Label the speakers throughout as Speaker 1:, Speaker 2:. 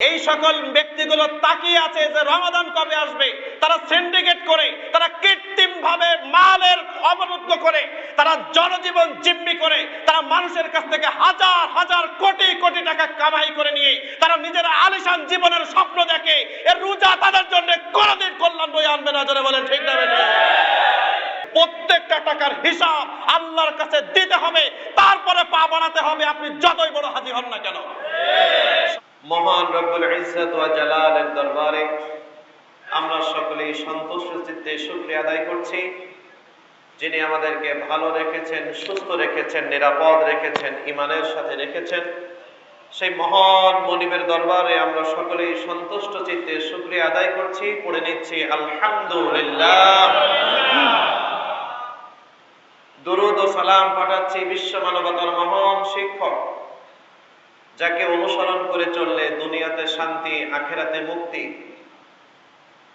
Speaker 1: এই সকল ব্যক্তিগুলো তাকিয়ে আছে যে রমাদান কবে আসবে। তারা সিন্ডিকেট করে, তারা কৃত্রিম ভাবে মালের অবরুদ্ধ করে, তারা জনজীবন জিম্মি করে, তারা মানুষের কাছ থেকে হাজার হাজার কোটি কোটি টাকা কামাই করে নিয়ে তারা নিজেরা আলিশান জীবনের স্বপ্ন দেখে। এর রোজা তাদের জন্য কোনদিন কল্যাণ বয়ে আনবে না। যারা বলেন ঠিক না বেঠিক? প্রত্যেকটা টাকার হিসাব আল্লাহর কাছে দিতে হবে, তারপরে পা বাড়াতে হবে, আপনি যতই বড় হাজি হন না কেন। মহান রব্বুল ইজ্জত ওয়া জালালের দরবারে আমরা সকলেই সন্তুষ্ট চিত্তে শুকরিয়া আদায় করছি, যিনি আমাদেরকে ভালো রেখেছেন, সুস্থ রেখেছেন, নিরাপদ রেখেছেন, ঈমানের সাথে রেখেছেন। সেই মহান মনিবের দরবারে আমরা সকলেই সন্তুষ্ট চিত্তে শুকরিয়া আদায় করছি, পড়ে নিচ্ছি আলহামদুলিল্লাহ। দুরূদ ও সালাম পাঠাচ্ছি বিশ্ব মানবতার মহান শিক্ষক, যাকে অনুসরণ করে চললে দুনিয়াতে শান্তি, আখিরাতে মুক্তি,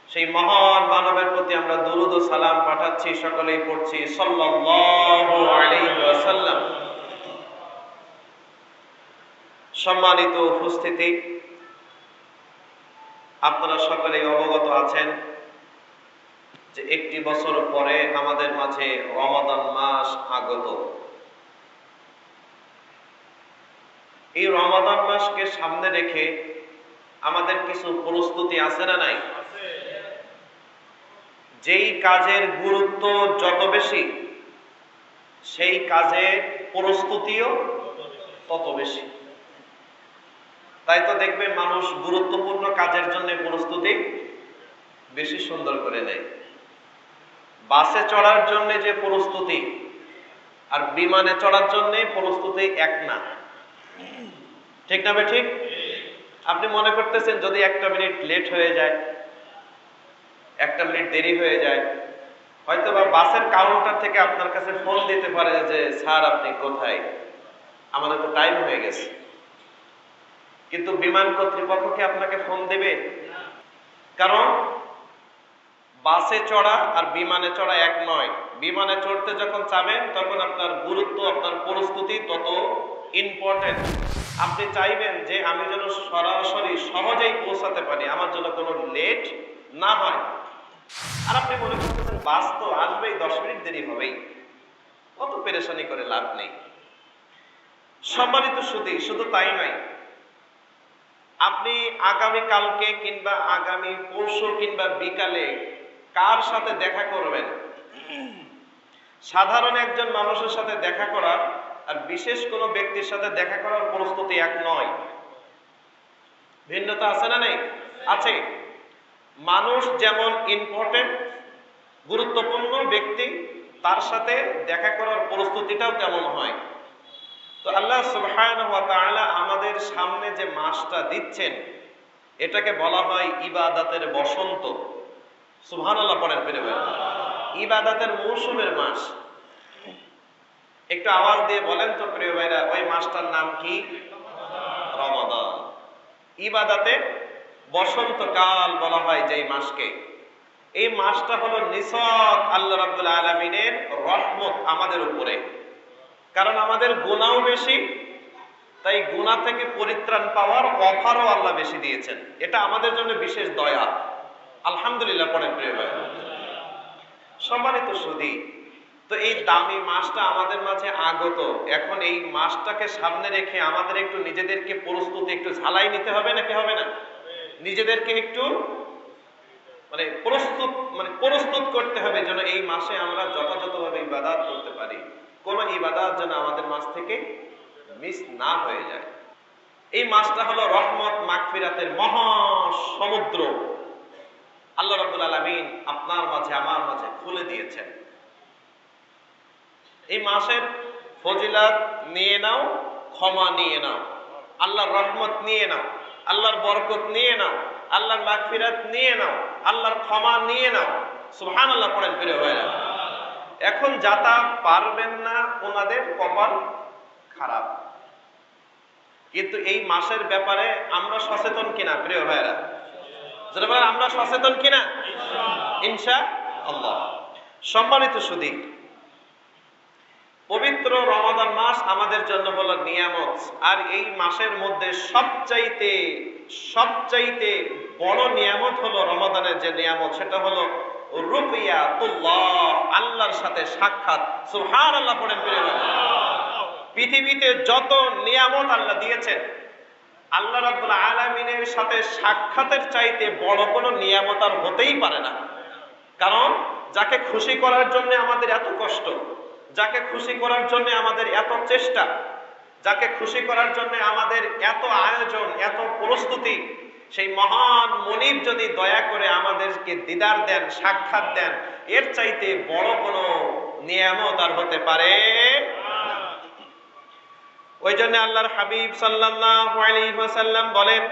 Speaker 1: সেই মহান মানবের প্রতি আমরা দুরূদ ও সালাম পাঠাচ্ছি, সকলেই পড়ছি সাল্লাল্লাহু আলাইহি ওয়াসাল্লাম। সম্মানিত উপস্থিতি, আপনারা সকলেই অবগত আছেন যে একটি বছর পরে আমাদের মাঝে রমাদান মাস আগত। এই রমাদান মাসকে সামনে রেখে আমাদের কিছু প্রস্তুতি আছে না নাই? যেই কাজের গুরুত্ব যত বেশি, সেই কাজের প্রস্তুতিও তত বেশি। তাই তো দেখবেন মানুষ গুরুত্বপূর্ণ কাজের জন্য প্রস্তুতি বেশি সুন্দর করে নেয়। বাসে চড়ার জন্য যে প্রস্তুতি আর বিমানে চড়ার জন্য প্রস্তুতি এক না। ঠিক না বে ঠিক? আপনি মনে করতেছেন যদি একটা মিনিট লেট হয়ে যায়, একটা মিনিট দেরি হয়ে যায়, হয়তো বা বাসের কাউন্টার থেকে আপনার কাছে ফোন দিতে পারে যে স্যার আপনি কোথায়, আমাদের তো টাইম হয়ে গেছে। কিন্তু বিমান কর্তৃপক্ষ কি আপনাকে ফোন দেবে? কারণ বাসে চড়া আর বিমানে চড়া এক নয়। বিমানে চড়তে যখন চাবেন তখন আপনার গুরুত্ব, আপনার প্রস্তুতি তত ইম্পর্টেন্ট। আপনি চাইবেন যে আমি যেন সরাসরি সহজেই পৌঁছাতে পারি, আমার জন্য কোনো লেট না হয়। আর আপনি মনে করতেছেন বাস তো আসবেই, 10 মিনিট দেরি হবেই, অত পেরেশানি করে লাভ নেই। সম্মানিত সুধী, শুধু তাই নয়, আপনি আগামী কালকে কিংবা আগামী পরশু কিংবা বিকালে কার সাথে দেখা করবেন? সাধারণ একজন মানুষের সাথে দেখা করা আর বিশেষ কোনো ব্যক্তির সাথে দেখা করার প্রস্তুতি এক নয়। ভিন্নতা আছে না নেই? আছে। মানুষ যেমন ইম্পর্টেন্ট, গুরুত্বপূর্ণ ব্যক্তি, তার সাথে দেখা করার প্রস্তুতিটাও তেমন হয়। তো আল্লাহ সুবহানাহু ওয়া তাআলা আমাদের সামনে যে মাসটা দিচ্ছেন, এটাকে বলা হয় ইবাদতের বসন্ত। সুবহানাল্লাহ পড়েন প্রিয় ভাই। ইবাদতের মৌসুমের মাস। একটু আওয়াজ দিয়ে বলেন তো প্রিয় ভাইরা, ওই মাসটার নাম কি? রমাদান। ইবাদতের বসন্তকাল বলা হয় যেই মাসকে। এই মাসটা হলো নিছক আল্লাহ রাব্বুল আলামিনের রহমত আমাদের উপরে। কারণ আমাদের গুনাহও বেশি, তাই গুনাহ থেকে পরিত্রাণ পাওয়ার অফারও আল্লাহ বেশি দিয়েছেন। এটা আমাদের জন্য বিশেষ দয়া। আলহামদুলিল্লাহ পড়েন প্রিয় ভাই। সম্মানিত সুধী, তো এই দামি মাসটা আমাদের মাঝে আগত। এখন এই মাসটাকে সামনে রেখে আমাদের একটু নিজেদেরকে প্রস্তুতি একটু ঝালাই নিতে হবে নাকি হবে না? নিজেদেরকে একটু প্রস্তুত করতে হবে যেন এই মাসে আমরা যথাযথভাবে ইবাদত করতে পারি। কোন ইবাদত যেন আমাদের মাস থেকে মিস না হয়ে যায়। এই মাসটা হলো রহমত মাগফিরাতের মহা সমুদ্র। আল্লাহ রাব্বুল আলামিন আপনার মাঝে আমার মাঝে খুলে দিয়েছেন। এই মাসের ফজিলত নিয়ে নাও, ক্ষমা নিয়ে নাও, আল্লাহর রহমত নিয়ে নাও, আল্লাহর বরকত নিয়ে নাও, আল্লাহর মাগফিরাত নিয়ে নাও, আল্লাহর ক্ষমা নিয়ে নাও। সুবহানাল্লাহ পড়েন প্রিয় ভাইরা। এখন যারা পারবেন না ওনাদের কপাল খারাপ। কিন্তু এই মাসের ব্যাপারে আমরা সচেতন কিনা প্রিয় ভাইরা? যারা বলেন আমরা সচেতন কিনা? ইনশাআল্লাহ। সম্মানিত সুধী, পবিত্র রমাদান মাস আমাদের জন্য হলো নিয়ামত। আর এই মাসের মধ্যে সবচাইতে সবচাইতে বড় নিয়ামত হলো রমাদানের যে নিয়ামত, সেটা হলো রুকিয়াতুল্লাহ, আল্লাহর সাথে সাক্ষাৎ। সুবহানাল্লাহ পড়েন প্রিয় ভাই। পৃথিবীতে যত নিয়ামত আল্লাহ দিয়েছেন, আল্লাহ রাব্বুল আলামিনের সাথে সাক্ষাতের চাইতে বড় কোনো নিয়ামত আর হতেই পারে না। কারণ যাকে খুশি করার জন্য আমাদের এত কষ্ট, যাকে খুশি করার জন্য আমাদের এত চেষ্টা, যাকে খুশি করার জন্য আমাদের এত আয়োজন, এত প্রস্তুতি, সেই মহান মনিব যদি দয়া করে আমাদেরকে দিদার দেন, সাক্ষাৎ দেন, এর চাইতে বড় কোনো নিয়ামত আর হতে পারে। ওই জন্য আল্লাহর হাবিব সাল্লাল্লাহু আলাইহি ওয়াসাল্লাম বলেন,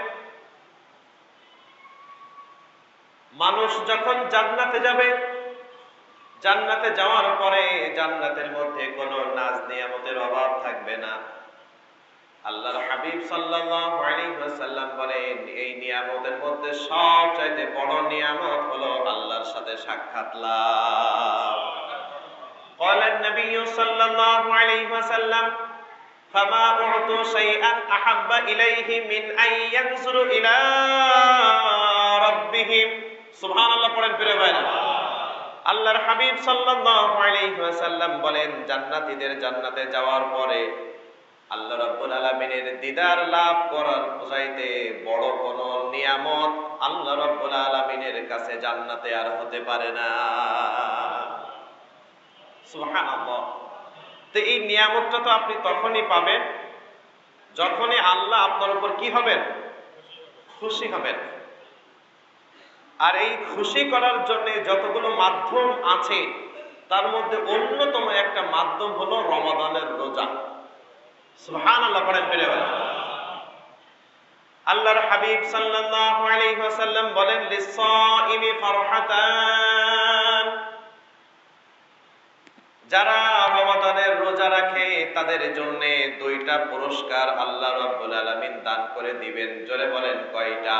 Speaker 1: মানুষ যখন জান্নাতে যাবে, জান্নাতে যাওয়ার পরে জান্নাতের মধ্যে কোনো নাজ নিয়ামতের অভাব থাকবে না। আল্লাহর হাবিব সাল্লাল্লাহু আলাইহি ওয়াসাল্লাম বলেন, এই নিয়ামতের মধ্যে সবচাইতে বড় নিয়ামত হলো আল্লাহর সাথে সাক্ষাৎ লাভ। قال النبي صلى الله عليه وسلم فما أعطوا شيئا أحب إليه من أن ينظروا إلى ربهم। সুবহানাল্লাহ পড়েন প্রিয় ভাইরা। আল্লাহর হাবিব সাল্লাল্লাহু আলাইহি ওয়াসাল্লাম বলেন, জান্নাতীদের জান্নাতে যাওয়ার পরে আল্লাহ রাব্বুল আলামিনের দিদার লাভ করার চাইতে বড় কোনো নিয়ামত আল্লাহ রাব্বুল আলামিনের কাছে জান্নাতে আর হতে পারে না। সুবহানাল্লাহ। তো এই নিয়ামতটা তো আপনি তখনই পাবেন যখনই আল্লাহ আপনার উপর কি হবেন? খুশি হবেন। আর এই খুশি করার জন্য যতগুলো মাধ্যম আছে, তার মধ্যে অন্যতম একটা মাধ্যম হলো রমাদানের রোজা। সুবহানাল্লাহ পড়েন প্রিয় ভাই। আল্লাহর হাবিব সাল্লাল্লাহু আলাইহি ওয়াসাল্লাম বলেন, লিসাইমি ফারহাতান, যারা রমাদানের রোজা রাখে তাদের জন্য দুইটা পুরস্কার আল্লাহ রাব্বুল আলামিন দান করে দিবেন। জোরে বলেন কয়টা?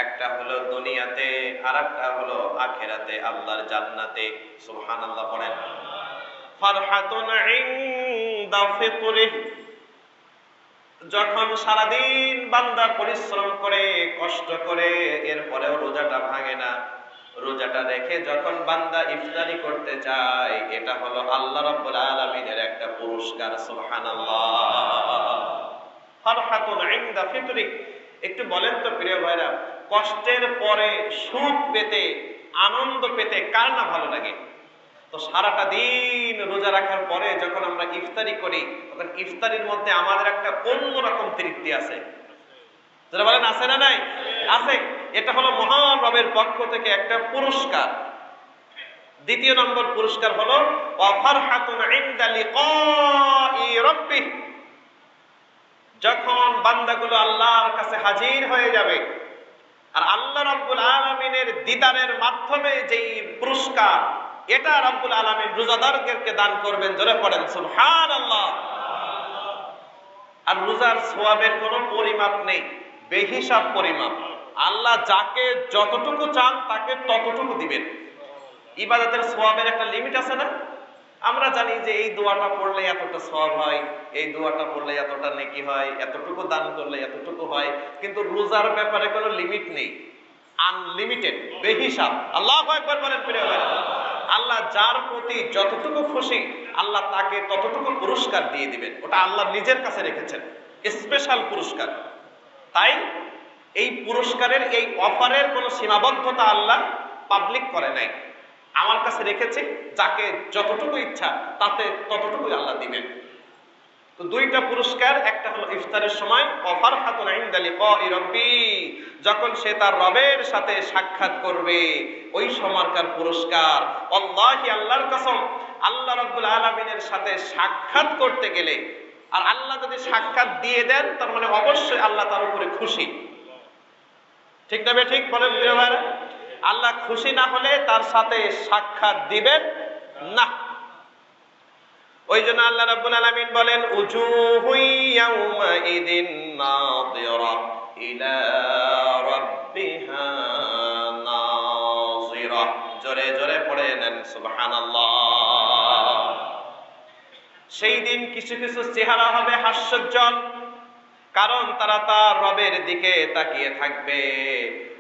Speaker 1: একটা হলো দুনিয়াতে, আর একটা হলো আখিরাতে, আল্লাহর জান্নাতে। সুবহানাল্লাহ পড়েন। ফারহাতুন ইনদা ফিতরিহ, যখন সারাদিন বান্দা পরিশ্রম করে, কষ্ট করে, এরপরেও রোজাটা ভাঙে না, রোজাটা রেখে যখন বান্দা ইফতারি করতে চায়, এটা হলো আল্লাহ রাব্বুল আলামিনের একটা পুরস্কার। সুবহানাল্লাহ। ফারহাতুন ইনদা ফিতরিহ। একটু বলেন তো প্রিয় ভাইরা, কষ্টের পরে সুখ পেতে, আনন্দ পেতে কার না ভালো লাগে? তো সারাটা দিন রোজা রাখার পরে যখন আমরা ইফতারি করি, তখন ইফতারির মধ্যে আমাদের একটা অন্যরকম তৃপ্তি আছে। যারা বলেন আছে না নাই? আছে। এটা হলো মহান রবের পক্ষ থেকে একটা পুরস্কার। দ্বিতীয় নম্বর পুরস্কার হলো ওয়া ফারহাতুন ইনদা লিকাই রাব্বিহ, যখন বান্দাগুলো আল্লাহর কাছে হাজির হয়ে যাবে, আর আল্লাহ রাব্বুল আলামিনের দিদারের মাধ্যমে যেই পুরস্কার, এটা রাব্বুল আলামিন রোজাদারদেরকে দান করবেন। জোরে পড়েন সুবহানাল্লাহ। আর রোজার সওয়াবের কোনো পরিমাপ নেই, বেহিসাব পরিমাপ। আল্লাহ যাকে যতটুকু চান তাকে ততটুকু দিবেন। ইবাদতের সওয়াবের একটা লিমিট আছে না? আমরা জানি যে এই দোয়াটা পড়লে এতটা সওয়াব হয়, এই দোয়াটা পড়লে এতটা নেকি হয়, এতটুকু দান করলে এতটুকু হয়, কিন্তু রোজার ব্যাপারে কোনো লিমিট নেই, আনলিমিটেড, বেহিসাব। আল্লাহু আকবার বলেন প্রিয় ভাই। আল্লাহ যার প্রতি যতটুকু খুশি, আল্লাহ তাকে ততটুকু পুরস্কার দিয়ে দিবেন। ওটা আল্লাহ নিজের কাছে রেখেছেন, স্পেশাল পুরস্কার। তাই এই পুরস্কারের, এই অফারের কোনো সীমাবদ্ধতা আল্লাহ পাবলিক করে নাই। আমার কাছে রেখেছি, যাকে যতটুকু ইচ্ছা তাতে ততটুকু আল্লাহ দিবেন। তো দুইটা পুরস্কার, একটা হলো ইফতারের সময় ফারহাতুন ইনদা লিকাই রাব্বি, যখন সে তার রবের সাথে সাক্ষাৎ করবে, ওই সময়কার পুরস্কার। আল্লাহি, আল্লাহর কসম, আল্লাহ রাব্বুল আলামিনের সাথে সাক্ষাৎ করতে গেলে, আর আল্লাহ যদি সাক্ষাৎ দিয়ে দেন, তার মানে অবশ্যই আল্লাহ তার উপরে খুশি। ঠিক না? ঠিক বলেন প্রিয় ভাইরা। আল্লাহ খুশি না হলে তার সাথে সাক্ষাৎ দিবেন না। ওই জন্য আল্লাহ রাব্বুল আলামিন বলেন, উজুহু ইয়াউমাইদিন নাযিরা ইলা রাব্বিহা নাযিরা। জোরে জোরে পড়ে নেন সুবহানাল্লাহ। সেই দিন কিছু কিছু চেহারা হবে হাস্যোজ্জ্বল, কারণ তারা তার রবের দিকে তাকিয়ে থাকবে।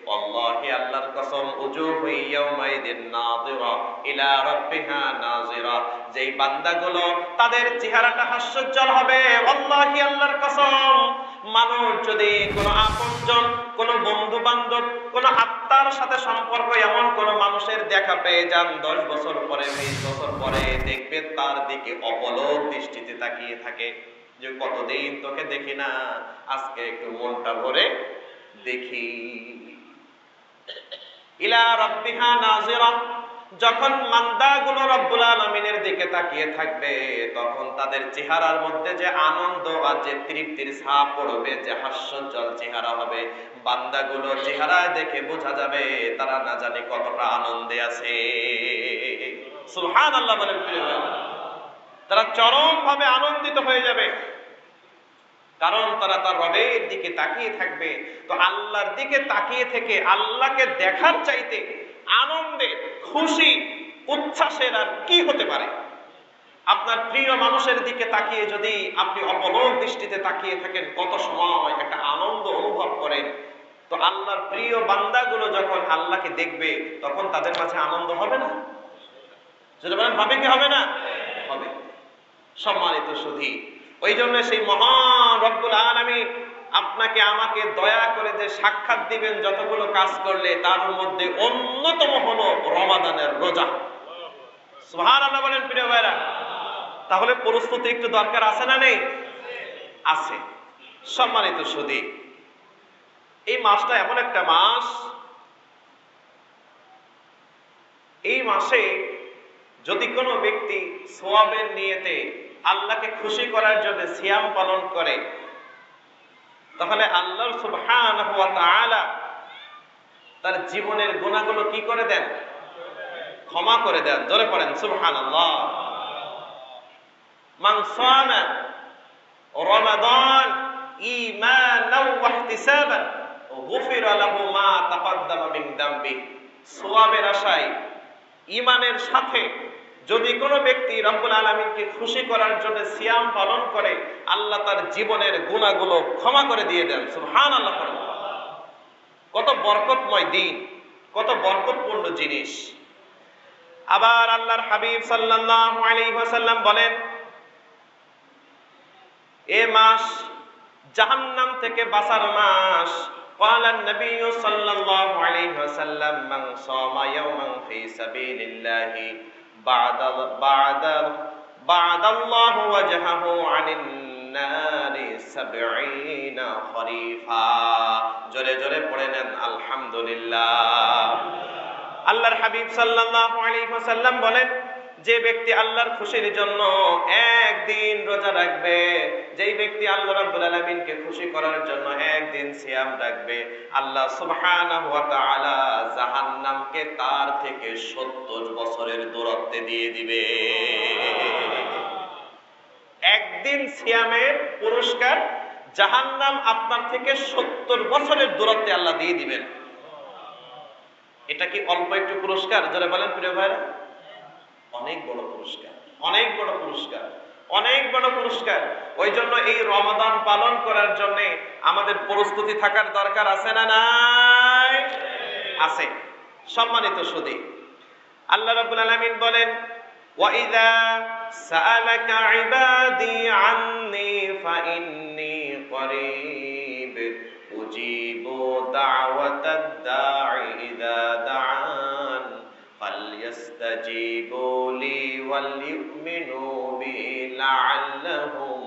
Speaker 1: ওয়াল্লাহি আল্লাহর কসম, উজুহু ইয়াউমাইদিন নাযিরা ইলা রাব্বিহা নাযিরা, যেই বান্দাগুলো তাদের চেহারাটা হাস্যোজ্জ্বল হবে, ওয়াল্লাহি আল্লাহর কসম, মানুষ যদি কোনো আপনজন, কোনো বন্ধু বান্ধব, কোনো আত্মার সাথে সম্পর্ক এমন কোন মানুষের দেখা পেয়ে যান 10 বছর পরে, 20 বছর পরে, দেখবে তার দিকে অপলক দৃষ্টিতে তাকিয়ে থাকে যে কতদিন তোকে দেখি না, আজকে একটু মনটা ভরে দেখি। ইলা রাব্বিহা নাযিরা, যখন বান্দাগুলো রব্বুল আলামিনের দিকে তাকিয়ে থাকবে, তখন তাদের চেহারার মধ্যে যে আনন্দ আর যে তৃপ্তির ছাপ পড়বে, যে হাস্যোজ্জ্বল চেহারা হবে, বান্দাগুলো চেহারায় দেখে বোঝা যাবে তারা না জানি কতটা আনন্দে আছে। সুবহানাল্লাহ বলেন। তারা চরম ভাবে আনন্দিত হয়ে যাবে, কারণ তারা তার রবের দিকে তাকিয়ে থাকবে। তো আল্লাহর দিকে তাকিয়ে থেকে আল্লাহকে দেখার চাইতে আনন্দে, খুশি, উচ্ছ্বাসের আর কি হতে পারে? আপনার প্রিয় মানুষের দিকে তাকিয়ে যদি আপনি অপলক দৃষ্টিতে তাকিয়ে থাকেন, কত সময় একটা আনন্দ অনুভব করেন। তো আল্লাহর প্রিয় বান্দাগুলো যখন আল্লাহকে দেখবে, তখন তাদের মাঝে আনন্দ হবে না? যদি বলেন হবে কি হবে না? হবে। সম্মানিত সুধী, ওই জন্য সেই মহান রব্বুল আলামিন আপনাকে আমাকে দয়া করে যে সাক্ষাৎ দিবেন যতগুলো কাজ করলে, তার মধ্যে অন্যতম হলো রমাদানের রোজা। সুবহানাল্লাহ বলেন প্রিয় ভাইরা। তাহলে প্রস্তুতি একটু দরকার আছে না নেই? আছে। সম্মানিত সুধী, এই মাসটা এমন একটা মাস, এই মাসে যদি কোনো ব্যক্তি সওয়াবের নিয়তে আল্লাহকে খুশি করার জন্য সিয়াম পালন করে, তাহলে আল্লাহ সুবহানাহু ওয়া তাআলা তার জীবনের গুনাহগুলো কি করে দেন? ক্ষমা করে দেন। জোরে পড়েন সুবহানাল্লাহ। মান সামা রমাদান ঈমানাও ওয়া ইহতিসাবান গুফিরা লাহু মা তাকদ্দামা মিন যামবি। সওয়াবের আশায়, ঈমানের সাথে যদি কোনো ব্যক্তি রব্বুল আলামিনকে খুশি করার জন্য সিয়াম পালন করে, আল্লাহ তার জীবনের গুনাহগুলো ক্ষমা করে দিয়ে দেন। সুবহানাল্লাহ। কত বরকতময় দিন, কত বরকতপূর্ণ জিনিস। আবার আল্লাহর হাবিব সাল্লাল্লাহু আলাইহি ওয়াসাল্লাম বলেন, এ মাস জাহান্নাম থেকে বাঁচার মাস। قال النبي صلى الله عليه وسلم من صام يوما في سبيل الله بعد الله وجهه عن النار 70 خريفا। জোরে জোরে পড়ে নেন আলহামদুলিল্লাহ। আল্লাহর হাবিব সাল্লাল্লাহু আলাইহি ওয়াসাল্লাম বলেন, যে ব্যক্তি আল্লাহর খুশির জন্য একদিন রোজা রাখবে, যেই ব্যক্তি আল্লাহ রাব্বুল আলামিনকে খুশি করার জন্য একদিন সিয়াম রাখবে, আল্লাহ সুবহানাহু ওয়া তাআলা জাহান্নামকে তার থেকে 70 বছরের দূরত্বে দিয়ে দিবে। একদিন সিয়ামের পুরস্কার জাহান্নাম আপনার থেকে 70 বছরের দূরত্বে আল্লাহ দিয়ে দিবেন। এটা কি অল্প একটু পুরস্কার? যারা বলেন প্রিয় ভাইরা, অনেক বড় পুরস্কার, অনেক বড় পুরস্কার, অনেক বড় পুরস্কার। ওই জন্য এই রমাদান পালন করার জন্য আমাদের প্রস্তুতি থাকার দরকার আছে না নাই? আছে। সম্মানিত সুধী, আল্লাহ রাব্বুল আলামিন বলেন, ওয়াইদা সাআলাকা ইবাদি আন্নী ফাইন্নী করিব উজিবু দাওয়াতাদ দাঈ ইযা দাআন ফালইস্তাজিবু লি ওয়াল ইউমিনু বি লাআল্লাহুম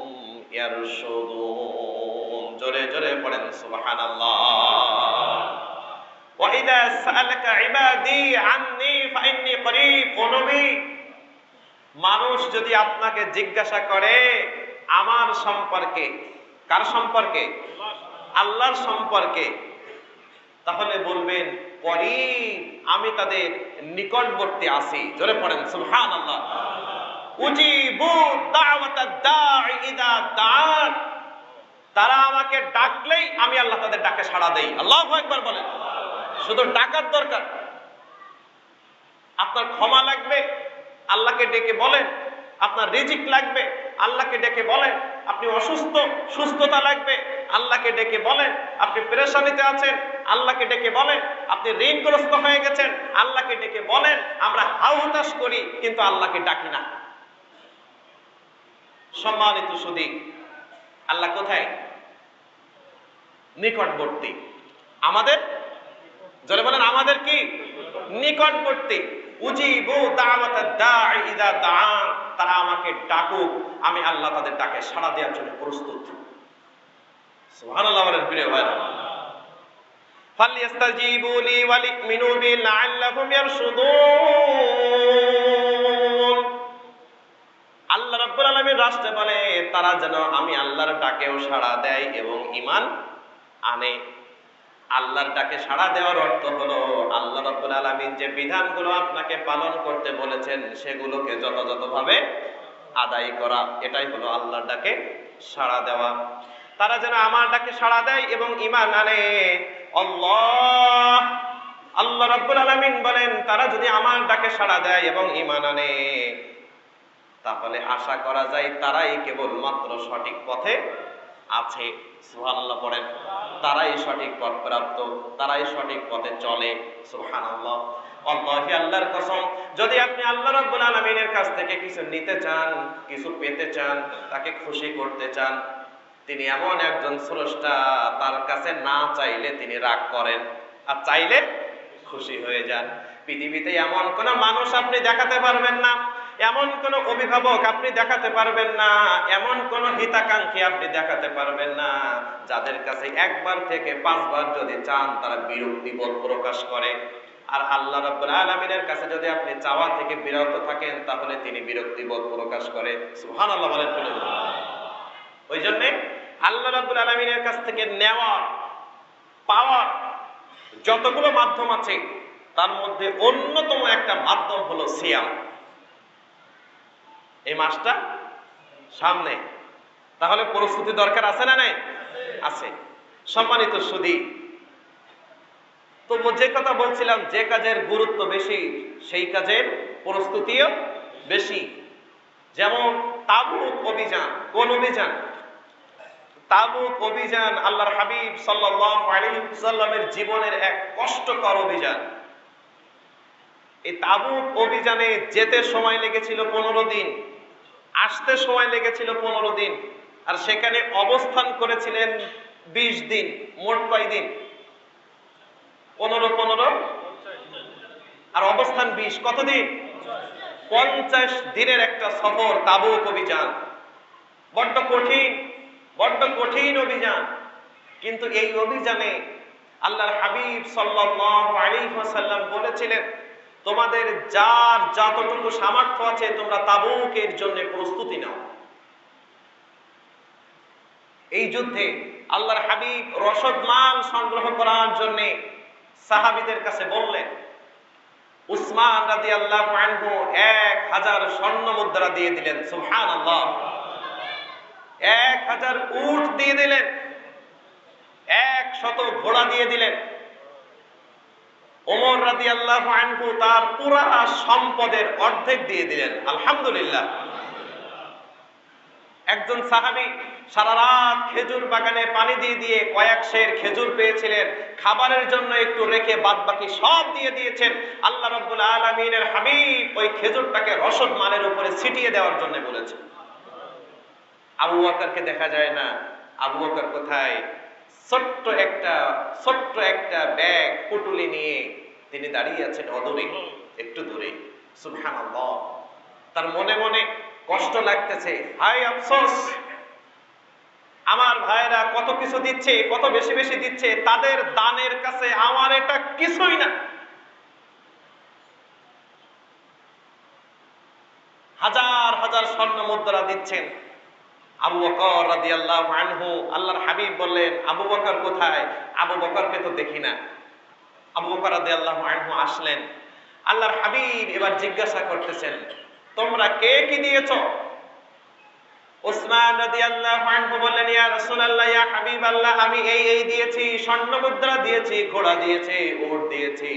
Speaker 1: ইয়ারশুদুন। জোরে জোরে পড়েন সুবহানাল্লাহ। ওয়াইদা সাআলাকা ইবাদি আন্নী ফাইন্নী করিব। ও নবী, মানুষ যদি আপনাকে জিজ্ঞাসা করে আমার সম্পর্কে, কার সম্পর্কে? আল্লাহর সম্পর্কে, তাহলে বলবেন করিব, আমি তাদের নিকটবর্তী আছি। জোরে পড়েন সুবহানাল্লাহ। উজিবু দাওয়াতাদ দাঈ ইযা দাআন। তারা আমাকে ডাকলেই আমি আল্লাহ তাদের ডাকে সাড়া দেই। আল্লাহু আকবার বলেন। শুধু ডাকার দরকার। আপনার ক্ষমা লাগবে, আল্লাহকে ডেকে বলেন। আপনার রিজিক লাগবে, আল্লাহকে ডেকে বলেন। আপনি অসুস্থ, সুস্থতা লাগবে, আল্লাহকে ডেকে বলেন। আপনি পেরেশানিতে আছেন, আল্লাহকে ডেকে বলেন। আপনি ঋণগ্রস্ত হয়ে গেছেন, আল্লাহকে ডেকে বলেন। আমরা হাউ হতাশ করি কিন্তু আল্লাহকে ডাকি না। সম্মানিত সুধী, আল্লাহ কোথায়? নিকটবর্তী। আমাদের, যারা বলেন আমাদের কি নিকটবর্তী। উজিবু দাওয়াতাদ দাঈ ইযা দাআন, তারা আমাকে ডাকুক, আমি আল্লাহ তাদের ডাকে সাড়া দেওয়ার জন্য প্রস্তুত। সুবহানাল্লাহ বলেন প্রিয় ভাইরা। ফালইস্তাজিবু লি ওয়া লিউমিনু বি লাআল্লাহুম ইয়ারশুদুন। আল্লাহ রাব্বুল আলামিন রাষ্ট্রে বলে তারা যেন আমি আল্লাহর ডাকেও সাড়া দেয় এবং ঈমান আনে। আল্লাহর ডাকে সাড়া দেওয়ার অর্থ হলো আল্লাহ রাব্বুল আলামিন যে বিধানগুলো আপনাকে পালন করতে বলেছেন সেগুলোকে যথাযথভাবে আদায় করা। এটাই হলো আল্লাহর ডাকে সাড়া দেওয়া। তারা যেন আমার ডাকে সাড়া দেয় এবং ঈমান আনে। আল্লাহ রাব্বুল আলামিন বলেন তারা যদি আমার ডাকে সাড়া দেয় এবং ঈমান আনে, তাহলে আশা করা যায় তারাই কেবলমাত্র সঠিক পথে আছে। সুবহানাল্লাহ পড়েন। তারাই সঠিক পথ প্রাপ্ত, তারাই সঠিক পথে চলে। সুবহানাল্লাহ। আল্লাহি, আল্লাহর কসম, যদি আপনি আল্লাহ রাব্বুল আলামিনের কাছ থেকে কিছু নিতে চান, কিছু পেতে চান, তাকে খুশি করতে চান, তিনি এমন একজন স্রষ্টা, তার কাছে না চাইলে তিনি রাগ করেন, আর চাইলে খুশি হয়ে যান। পৃথিবীতে এমন কোন মানুষ আপনি দেখাতে পারবেন না, এমন কোন অভিভাবক আপনি দেখাতে পারবেন না, এমন কোন হিতাকাঙ্ক্ষী আপনি দেখাতে পারবেন না যাদের কাছে একবার থেকে 5 বার যদি চান তারা বিরক্তিবোধ প্রকাশ করে। আর আল্লাহ রাব্বুল আলামিনের কাছে যদি আপনি চাওয়া থেকে বিরত থাকেন তাহলে তিনি বিরক্তিবোধ প্রকাশ করে। সুবহানাল্লাহ বলেন। ওই জন্য আল্লাহ রাব্বুল আলামিনের কাছ থেকে নেওয়ার পাওয়ার যতগুলো মাধ্যম আছে তার মধ্যে অন্যতম একটা মাধ্যম হলো সিয়াম। এই মাসটা সামনে, তাহলে প্রস্তুতি দরকার আছে না নাই? আছে। সম্মানিত সুধী, তো যে কথা বলছিলাম, যে কাজের গুরুত্ব বেশি সেই কাজের প্রস্তুতিও বেশি। যেমন তাবুক অভিযান। কোন অভিযান? তাবুক অভিযান আল্লাহর হাবিব সাল্লাল্লাহু আলাইহি ওয়াসাল্লামের জীবনের এক কষ্টকর অভিযান। এই তাবুক অভিযানে যেতে সময় লেগেছিল 15 দিন, আসতে সময় লেগেছিল 15 দিন, আর সেখানে অবস্থান করেছিলেন 20 দিন। মোট কয় দিন? 15 আর অবস্থান 20, কতদিন? 50 দিনের একটা সফর তাবুক অভিযান। বড্ড কঠিন অভিযান। কিন্তু এই অভিযানে আল্লাহর হাবিব সাল্লাল্লাহু আলাইহি ওয়াসাল্লাম বলেছিলেন, তোমাদের যার যতটুকু সামর্থ্য আছে তোমরা তাবুকের জন্য প্রস্তুতি নাও। এই যুদ্ধে আল্লাহর হাবিব রসদ মাল সংগ্রহ করার জন্য সাহাবীদের কাছে বললেন। উসমান রাদিয়াল্লাহু আনহু 1000 স্বর্ণ মুদ্রা দিয়ে দিলেন। সুবহানাল্লাহ। 1000 উট দিয়ে দিলেন, 100 ঘোড়া দিয়ে দিলেন। ওমর রাদিয়াল্লাহু আনহু তার পুরো সম্পদের অর্ধেক দিয়ে দিলেন। আলহামদুলিল্লাহ। একজন সাহাবী সারা রাত খেজুর বাগানে পানি দিয়ে দিয়ে কয়েক সের খেজুর পেয়েছিলেন, খাবারের জন্য একটু রেখে বাদবাকি সব দিয়ে দিয়েছেন। আল্লাহ রাব্বুল আলামিনের হাবিব ওই খেজুরটাকে রসদ মালের উপরে ছিটিয়ে দেওয়ার জন্য বলেছেন। আবু বকরকে দেখা যায় না। আবু বকর কোথায়? ছোট্ট একটা ব্যাগ পুটুলি নিয়ে তিনি দাঁড়িয়ে আছেন অদূরে, একটু দূরে। সুবহানাল্লাহ। তার মনে মনে কষ্ট লাগতেছে, হায় আফসোস, আমার ভাইরা কত কিছু দিচ্ছে, কত বেশি বেশি দিচ্ছে, তাদের দানের কাছে আমার এটা কিছুই না। হাজার হাজার স্বর্ণ মুদ্রা দিচ্ছেন। আবু বকর রাদিয়াল্লাহু আনহু, আল্লাহর হাবিব বললেন, আবু বকর কোথায়? আবু বকরকে তো দেখি না। আবু বকর রাদিয়াল্লাহু আনহু আসলেন। আল্লাহর হাবিব এবার জিজ্ঞাসা করতেছেন, তোমরা কে কি দিয়েছো? উসমান রাদিয়াল্লাহু আনহু বললেন, ইয়া রাসূলুল্লাহ, ইয়া হাবিবাল্লাহ, আমি এই দিয়েছি, স্বর্ণ মুদ্রা দিয়েছি, ঘোড়া দিয়েছি, উট দিয়েছি।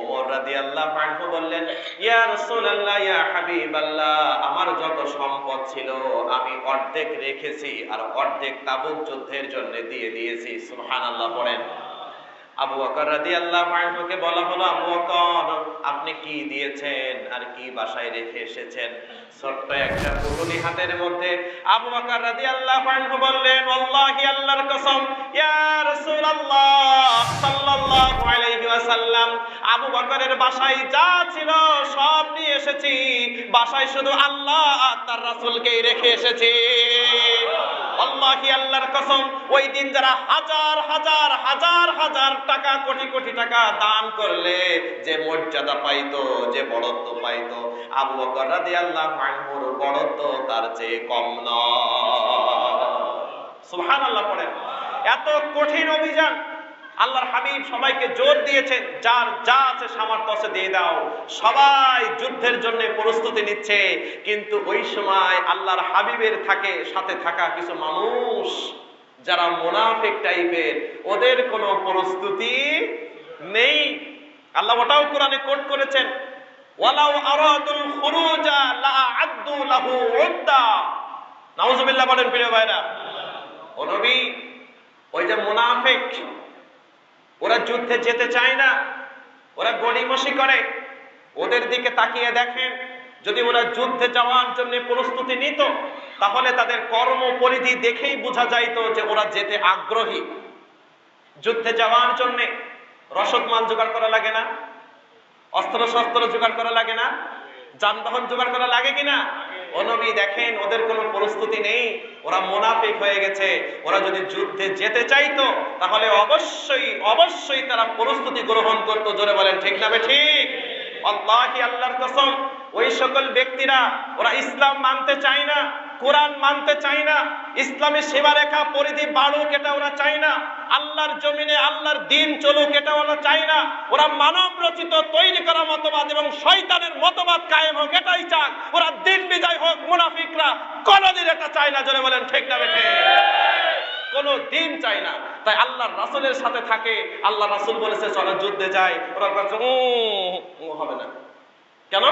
Speaker 1: ওমর রাদিয়াল্লাহু আনহু বললেন, ইয়া রাসূলুল্লাহ, ইয়া হাবিবাল্লাহ, আমার যত সম্পদ ছিল আমি অর্ধেক রেখেছি আর অর্ধেক তাবুক যুদ্ধের জন্য দিয়ে দিয়েছি। সুবহানাল্লাহ পড়েন। আবু বকর রাদিয়াল্লাহু আনহুকে বলা হলো, আবু বকর, আপনি কি দিয়েছেন আর কি বাসায় রেখে এসেছেন? ছোট্ট একটা পুটুলি হাতের মধ্যে আবু বকর রাদিয়াল্লাহু আনহু বললেন, ওয়াল্লাহি, আল্লাহর কসম, ইয়া রাসূলুল্লাহ সাল্লাল্লাহু আলাইহি ওয়াসাল্লাম, আবু বকরের বাসায় যা ছিল সব নিয়ে এসেছি, বাসায় শুধু আল্লাহ আর তার রাসূলকেই রেখে এসেছি। আল্লাহি, আল্লাহর কসম, ওই দিন যারা হাজার হাজার হাজার হাজার টাকা, কোটি কোটি টাকা দান করলে যে মর্যাদা পাইতো, যে বড়ত্ব পাইতো, আবু বকর রাদিয়াল্লাহু আনহুর বড়ত্ব তার চেয়ে কম নয়। সুবহানাল্লাহ পড়েন। এত কঠিন অভিযান, আল্লাহর হাবিব সবাইকে জোর দিয়েছেন, যার যা আছে সামর্থ্য আছে দিয়ে দাও। সবাই যুদ্ধের জন্য প্রস্তুতি নিচ্ছে, কিন্তু ওই সময় আল্লাহর হাবিবের সাথে থাকা কিছু মানুষ যারা মুনাফিক টাইপের, ওদের কোনো প্রস্তুতি নেই। আল্লাহ ওটাও কোরআনে কোট করেছেন, ওয়ালাউ আরাদুল খুরুজা লাআদ্দু লাহু উদ্দা। নাউজুবিল্লাহ বলেন প্রিয় ভাইরা। ও নবী, ওই যে মুনাফিক, ওরা যুদ্ধে যেতে চায় না, ওরা গড়িমসি করে, ওদের দিকে তাকিয়ে দেখেন, যদি ওরা যুদ্ধে যাওয়ার জন্য প্রস্তুতি নিত তাহলে তাদের কর্মপরিধি দেখেই বোঝা যাইত যে ওরা যেতে আগ্রহী। যুদ্ধে যাওয়ার জন্য রসদ মাল জোগাড় করা লাগে না? অস্ত্র শস্ত্র জোগাড় করা লাগে না? যানবাহন জোগাড় করা লাগে কিনা? ও নবী দেখেন, ওদের কোনো প্রস্তুতি নেই, ওরা মুনাফিক হয়ে গেছে। ওরা যদি যুদ্ধে যেতে চাইতো তাহলে অবশ্যই অবশ্যই তারা প্রস্তুতি গ্রহণ করতো। জোরে বলেন ঠিক না ঠিক? আল্লাহি, আল্লাহর কসম, ওই সকল ব্যক্তিরা ওরা ইসলাম মানতে চায় না, কোরআন মানতে চায় না, ইসলামী সীমারেখা পরিধি বাড়ুক এটা ওরা চায় না, আল্লাহর জমিনে আল্লাহর দিন চলুক এটা ওরা চায় না। ওরা মানব রচিত তৈরি করা মতবাদ এবং শয়তানের মতবাদ কায়েম হোক এটাই চাক। ওরা দিন বিজয় হোক, মুনাফিকরা কোনদিন এটা চায় না। জোরে বলেন ঠিক না ঠিক? কোন দিন চাই না। তাই আল্লাহর রাসূলের সাথে থাকে, আল্লাহ রাসূল বলেছে চলো যুদ্ধে যাই, ওরা বলছে হবে না। কেন?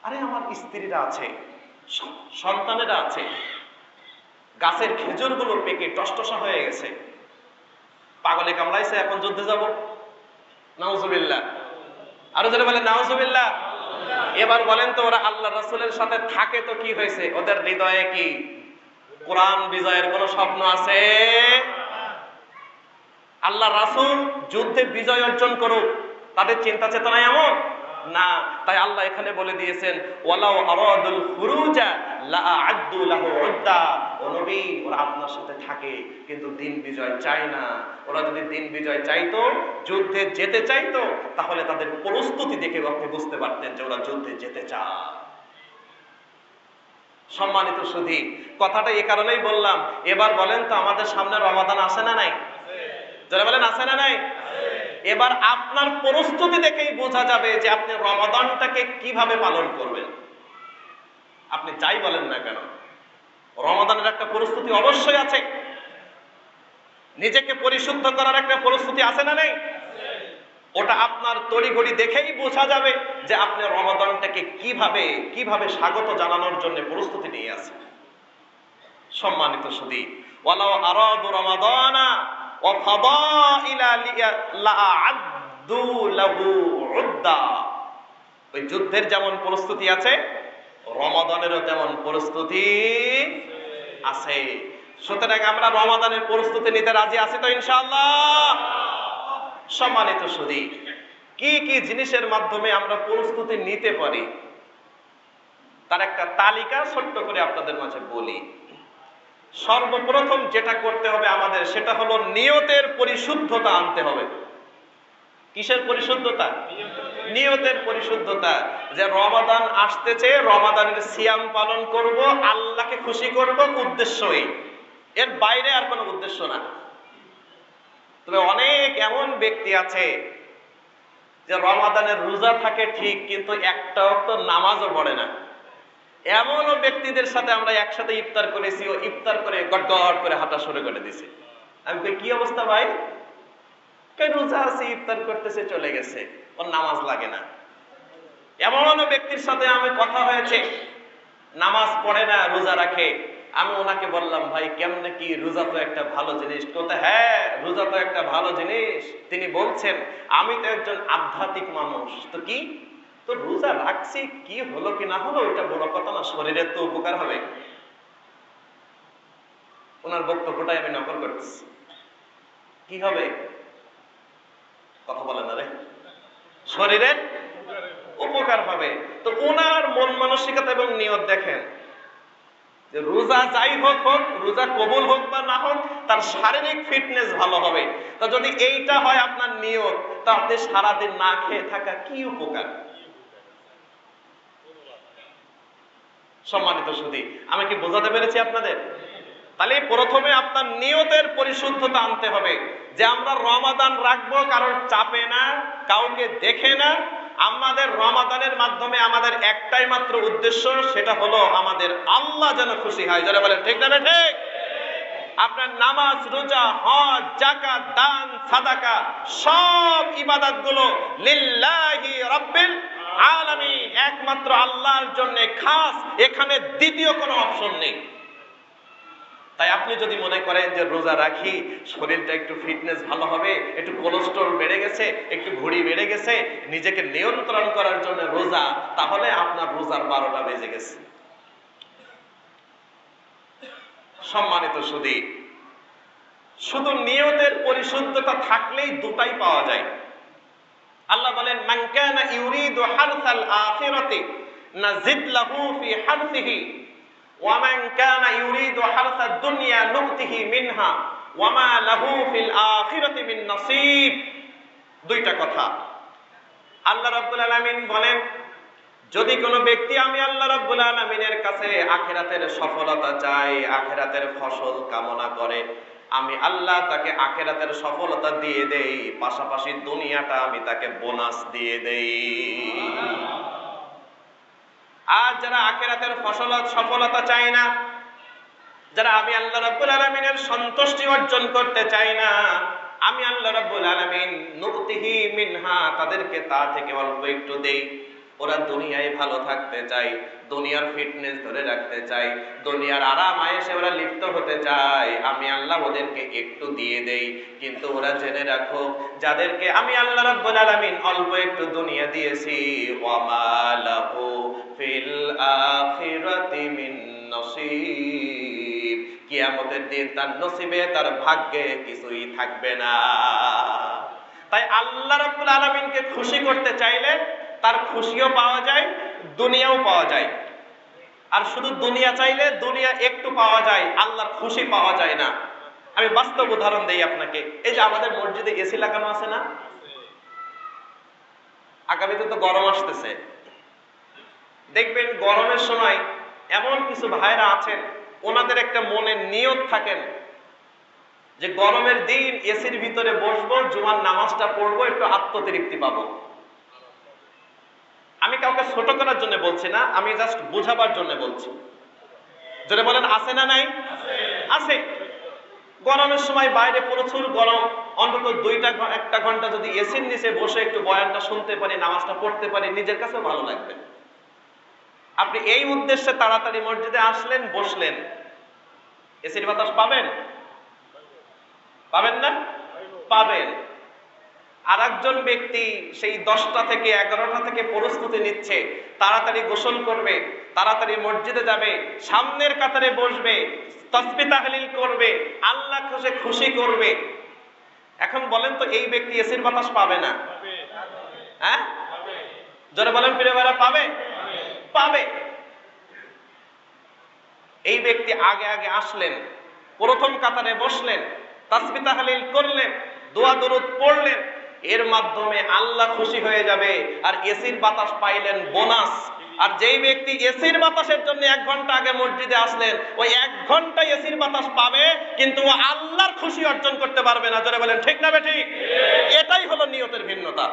Speaker 1: আরে আমার স্ত্রীরা আছে, সন্তানেরা আছে, গাছের খেজুরগুলো পেকে টসটসা হয়ে গেছে, পাগলে কামড়াইছে, এখন যুদ্ধে যাব? নাউজুবিল্লাহ। আরো যারা বলে নাউজুবিল্লাহ। এবার বলেন তো, ওরা আল্লাহ রাসূলের সাথে থাকে তো কি হয়েছে? ওদের হৃদয়ে কি কোরআন বিজয়ের কোন স্বপ্ন আছে? আল্লাহ রাসূল যুদ্ধে বিজয় অর্জন করুক, তাদের চিন্তা চেতনা এমন না। তাই আল্লাহ এখানে বলে দিয়েছেন, ওয়ালাউ আরাদুল খুরুজা লাআদ্দু লাহু উদ্দা। ও নবী, ওরা আপনার সাথে থাকে কিন্তু দিন বিজয় চায় না। ওরা যদি দিন বিজয় চাইতো, যুদ্ধে যেতে চাইতো, তাহলে তাদের প্রস্তুতি দেখে আপনি বুঝতে পারতেন যে ওরা যুদ্ধে যেতে চায়। সম্মানিত সুধী, কথাটা এই কারণেই বললাম। এবার বলেন তো, আমাদের সামনে রমাদান আসে না নাই? যারা বলেন আসে না নাই? এবার আপনার প্রস্তুতি দেখেই বোঝা যাবে যে আপনি রমাদানটাকে কিভাবে পালন করবেন। আপনি যাই বলেন না কেন, রমাদানের একটা প্রস্তুতি অবশ্যই আছে। নিজেকে পরিশুদ্ধ করার একটা প্রস্তুতি আছে না নাই? ওটা আপনার তড়িঘড়ি দেখেই বোঝা যাবে যে আপনি রমাদানটাকে কিভাবে কিভাবে স্বাগত জানানোর জন্য প্রস্তুতি নিয়ে আছেন। সম্মানিত সুধী, ওয়ালাউ আরাদু রমাদানা ওয়া ফাদাইলা লাআদ্দু লাহু উদ্দা। ওই যুদ্ধের যেমন প্রস্তুতি আছে, রমাদানেরও তেমন প্রস্তুতি আছে। সুতরাং আমরা রমাদানের প্রস্তুতি নিতে রাজি আছি তো ইনশাআল্লাহ? সম্মানিত সুধী, কি কি জিনিসের মাধ্যমে আমরা প্রস্তুতি নিতে পারি তার একটা তালিকা ছোট্ট করে আপনাদের মাঝে বলি। সর্বপ্রথম যেটা করতে হবে আমাদের, সেটা হলো নিয়তের পরিশুদ্ধতা আনতে হবে। কিসের পরিশুদ্ধতা? নিয়তের পরিশুদ্ধতা। যে রমাদান আসতেছে, রমাদানের সিয়াম পালন করব, আল্লাহকে খুশি করব, উদ্দেশ্যই, এর বাইরে আর কোনো উদ্দেশ্য না। তবে অনেক এমন ব্যক্তি আছে যে রমাদানের রোজা থাকে ঠিক, কিন্তু একটা ওয়াক্ত নামাজও পড়ে না। এমনও ব্যক্তিদের সাথে আমরা একসাথে ইফতার করেছি, ও ইফতার করে গড়গড় করে হাঁটা শুরু করে দিছে। আমি কই, কি অবস্থা ভাই? রোজা আছে, ইফতার করতেছে, চলে গেছে, ওর নামাজ লাগে না। এমন ব্যক্তির সাথে আমি কথা হয়েছে, নামাজ পড়ে না, রোজা রাখে। আমি ওনাকে বললাম, ভাই কেমনে কি, রোজা তো একটা ভালো জিনিস। বলতে, হ্যাঁ রোজা তো একটা ভালো জিনিস। তিনি বলছেন, আমি তো একজন আধ্যাত্মিক মানুষ, তো কি, তো রোজা রাখছি, কি হলো কি না হলো ওইটা বড় কথা না, শরীরের তো উপকার হবে। ওনার বক্তব্যটাই আমি নকল করতেছি। কি হবে, কথা বলেন না রে, শরীরের উপকার হবে। তো ওনার মন মানসিকতা এবং নিয়ত দেখেন, যে রোজা যাই হোক হোক, রোজা কবুল হোক বা না হোক, তার শারীরিক ফিটনেস ভালো হবে। তো যদি এইটা হয় আপনার নিয়ত, তো আপনি সারাদিন না খেয়ে থাকা কি উপকার। সম্মানিত সুধী, আমি কি বোঝাতে পেরেছি আপনাদের? তাহলে প্রথমে আপনার নিয়তের পরিশুদ্ধতা আনতে হবে, যে আমরা রমাদান রাখবো কারোর চাপে না, কাউকে দেখে না। আমাদের রমাদানের মাধ্যমে আমাদের একটাই মাত্র উদ্দেশ্য, সেটা হলো আমাদের আল্লাহ যেন খুশি হয়। যারা বলেন ঠিক না ঠিক? আপনার নামাজ, রোজা, হজ, যাকাত, দান, সাদাকা, সব ইবাদতগুলো লিল্লাহি রাব্বিল আলামিন, একমাত্র আল্লাহর জন্য খাস, এখানে দ্বিতীয় কোনো অপশন নেই। তাই আপনি যদি মনে করেন যে রোজা রাখি, শরীরটা একটু ফিটনেস ভালো হবে, একটু কোলেস্টেরল বেড়ে গেছে, একটু ভুঁড়ি বেড়ে গেছে, নিজেকে নিয়ন্ত্রণ করার জন্য রোজা, তাহলে আপনার রোজার 12টা বেজে গেছে। সম্মানিত সুধী, শুধু নিয়তের পরিশুদ্ধতা থাকলেই দুটাই পাওয়া যায়। আল্লাহ বলেন, মান কানা ইউরিদু হারসাল আখিরাতি নাজিদ লাহু ফি হারসিহি ওয়া মান কানা ইউরিদু হারসাদ দুনিয়া নুতিহি মিনহা ওয়া মা লাহু ফিল আখিরাতি মিন নসিব। দুইটা কথা। আল্লাহ রাব্বুল আলামিন বলেন, যদি কোনো ব্যক্তি আমি আল্লাহ রাব্বুল আলামিনের কাছে আখিরাতের সফলতা চায়, আখিরাতের ফসল কামনা করে, আমি আল্লাহ তাকে আখিরাতের সফলতা দিয়ে দেই, পাশাপাশি দুনিয়াটা আমি তাকে বোনাস দিয়ে দেই। আর যারা আখিরাতের সফলতা চায় না, যারা আমি আল্লাহ রাব্বুল আলামিনের সন্তুষ্টি অর্জন করতে চায় না, আমি আল্লাহ রাব্বুল আলামিন নুতিহি মিনহা, তাদেরকে তা থেকে অল্প একটু দেই। ওরা দুনিয়ায় ভালো থাকতে চায়, দুনিয়ার ফিটনেস ধরে রাখতে চায়, দুনিয়ার আরাম আয়েশে ওরা লিপ্ত হতে চায়, আমি আল্লাহ ওদেরকে একটু দিয়ে দেই। কিন্তু ওরা জেনে রাখো, যাদেরকে আমি আল্লাহ রাব্বুল আলামিন অল্প একটু দুনিয়া দিয়েছি, ওয়া মা লাহু ফিল আখিরাতি মিন নসিব, কিয়ামতের দিন তার নসিবে, তার ভাগ্যে কিছুই থাকবে না। তাই আল্লাহ রাব্বুল আলামিনকে খুশি করতে চাইলে তার খুশিও পাওয়া যায়, দুনিয়াও পাওয়া যায়। আর শুধু দুনিয়া চাইলে দুনিয়া একটু পাওয়া যায়, আল্লাহর খুশি পাওয়া যায় না। আমি বাস্তব উদাহরণ দেই আপনাকে। এই যে আমাদের মসজিদে এসি লাগানো আছে না, আগামীতে তো গরম আসতেছে, দেখবেন গরমের সময় এমন কিছু ভাইরা আছেন, ওনাদের একটা মনের নিয়ত থাকেন যে গরমের দিন এসির ভিতরে বসবো, জুমার নামাজটা পড়বো, একটু আত্মতৃপ্তি পাবো। আমি কাউকে ছোট করার জন্য বলছি না, আমি জাস্ট বোঝাবার জন্য বলছি। যদি বলেন আছে না নাই? আছে। গরমের সময় বাইরে প্রচুর গরম, অন্তত 1 ঘন্টা যদি এসির নিচে বসে একটু বয়ানটা শুনতে পারি, নামাজটা পড়তে পারি, নিজের কাছেও ভালো লাগবে। আপনি এই উদ্দেশ্যে তাড়াতাড়ি মসজিদে আসলেন, বসলেন, এসির বাতাস পাবেন? পাবেন না? পাবেন। আর একজন ব্যক্তি সেই 10টা থেকে 11টা থেকে প্রস্তুতি নিচ্ছে, তাড়াতাড়ি গোসল করবে, তাড়াতাড়ি মসজিদে যাবে, সামনের কাতারে বসবে, তাসবিহ তাহলিল করবে, আল্লাহকে খুশি করবে। এখন বলেন তো, এই ব্যক্তি এসির বাতাস পাবে না? হ্যাঁ, জোরে বলেন প্রিয় ভাইরা, পাবে? পাবে। এই ব্যক্তি আগে আগে আসলেন, প্রথম কাতারে বসলেন, তাসবিহ তাহলিল করলেন, দোয়া দরুদ পড়লেন, এর মাধ্যমে আল্লাহ খুশি হয়ে যাবে। আর এসির বাতাস পাইলেন বোনাস। আর যেই ব্যক্তি এসির বাতাসের জন্য 1 ঘন্টা আগে মসজিদে আসলেন, ওই 1 ঘন্টা এসির বাতাস পাবে, কিন্তু ও আল্লাহর খুশি অর্জন করতে পারবে না। যারা বলেন ঠিক না ঠিক? এটাই হলো নিয়তের ভিন্নতা।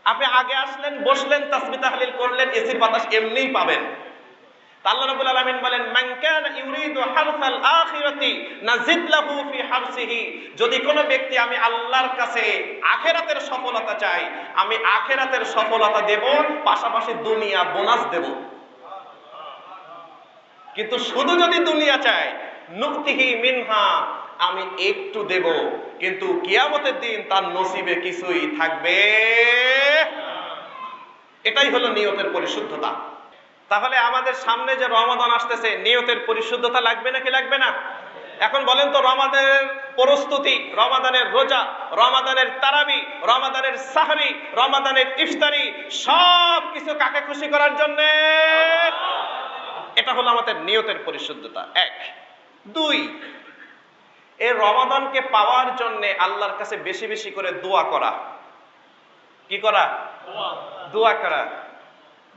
Speaker 1: আপনি আগে আসলেন, বসলেন, তাসবিহ তাহলিল করলেন, এসির বাতাস এমনিই পাবেন। আল্লাহ রাব্বুল আলামিন বলেন, মান কানা ইউরিদু হারসাল আখিরাতি নাজিদ লাহু ফি হারসিহি। যদি কোনো ব্যক্তি আমি আল্লাহর কাছে আখিরাতের সফলতা চাই, আমি আখিরাতের সফলতা দেব, পাশাপাশি দুনিয়া বোনাস দেব। কিন্তু শুধু যদি দুনিয়া চাই, নুকতিহি মিনহা, আমি একটু দেব, কিন্তু কিয়ামতের দিন তার নসিবে কিছুই থাকবে। এটাই হলো নিয়তের পরিশুদ্ধতা। তাহলে আমাদের সামনে যে রমাদান আসতেছে, নিয়তের পরিশুদ্ধতা লাগবে নাকি লাগবে না? এখন বলেন তো, রমাদানের প্রস্তুতি, রমাদানের রোজা, রমাদানের তারাবি, রমাদানের সাহরি, রমাদানের ইফতারি, সব কিছু কাকে খুশি করার জন্য? এটা হলো আমাদের নিয়তের পরিশুদ্ধতা। এক। দুই, এই রমাদানকে পাওয়ার জন্য আল্লাহর কাছে বেশি বেশি করে দোয়া করা। কি করা? দোয়া করা।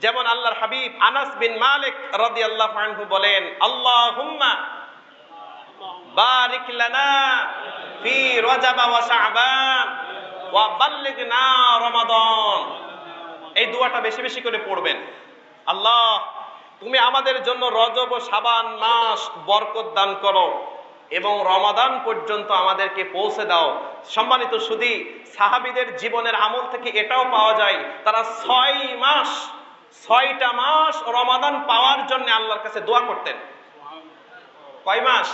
Speaker 1: যেমন আল্লাহর হাবিব আনাস বিন মালিক রাদিয়াল্লাহু আনহু বলেন, আল্লাহুম্মা বারিক লানা ফি রজব ওয়া শাবান ওয়া বাল্লিগনা রমাদান। এই দোয়াটা বেশি বেশি করে পড়বেন। আল্লাহ, তুমি আমাদের জন্য রজব ও শাবান মাস বরকত দান করো এবং রমাদান পর্যন্ত আমাদেরকে পৌঁছে দাও। সম্মানিত সুধী, সাহাবীদের জীবনের আমল থেকে এটাও পাওয়া যায়, তারা 6টা মাস রমাদান পাওয়ার জন্য আল্লাহর কাছে দোয়া করতেন। কয় মাস?